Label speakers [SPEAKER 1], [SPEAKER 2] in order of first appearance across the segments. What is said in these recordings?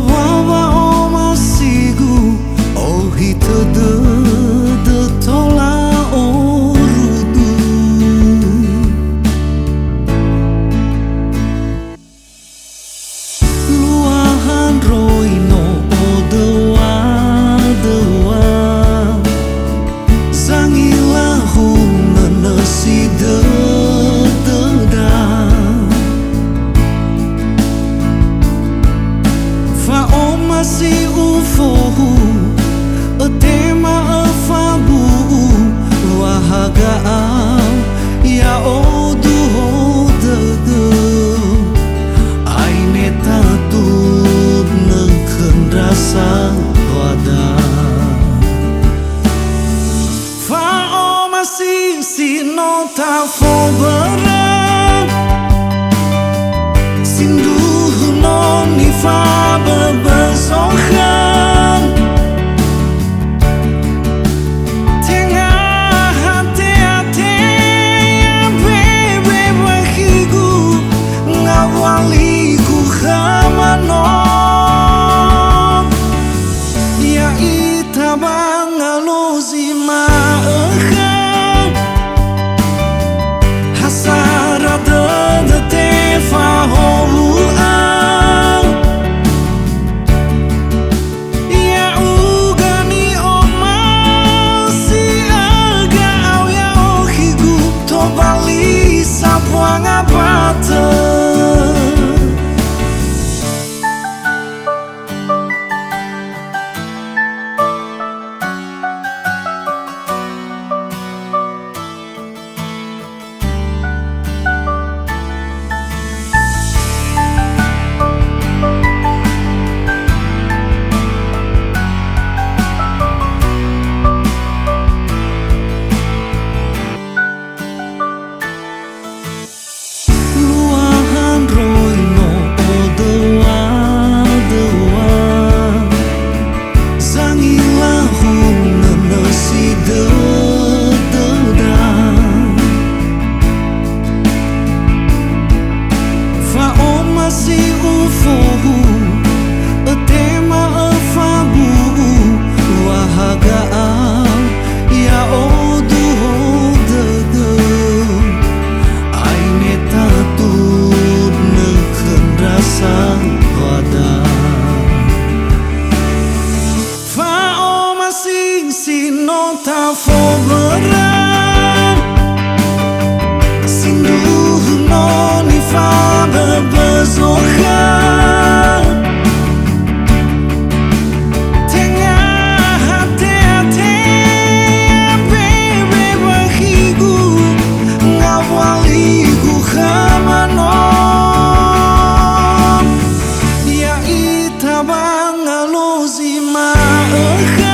[SPEAKER 1] wawa o masigu o hito de tola o rudu luahan roino o dewa zangila hungan si de si ufohu tema afabu wahaga ya odu hodegu aine tatut nengken rasa wada fa o masih si nota fo berang sindu non ni fa berbesokan tengah hati-hati yang bebe bagiku ngawaliku kamanon ya ita bangaluzi maakan hasarat de tefa nota fo berang sindu non ifa berbesokan tengah hati-hati bebe bagiku ngawaliku kamanon ya ita bangaluzi maakan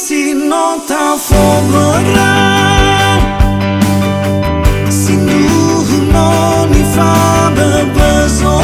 [SPEAKER 1] si nota fo berang sindu non ifa berbesokan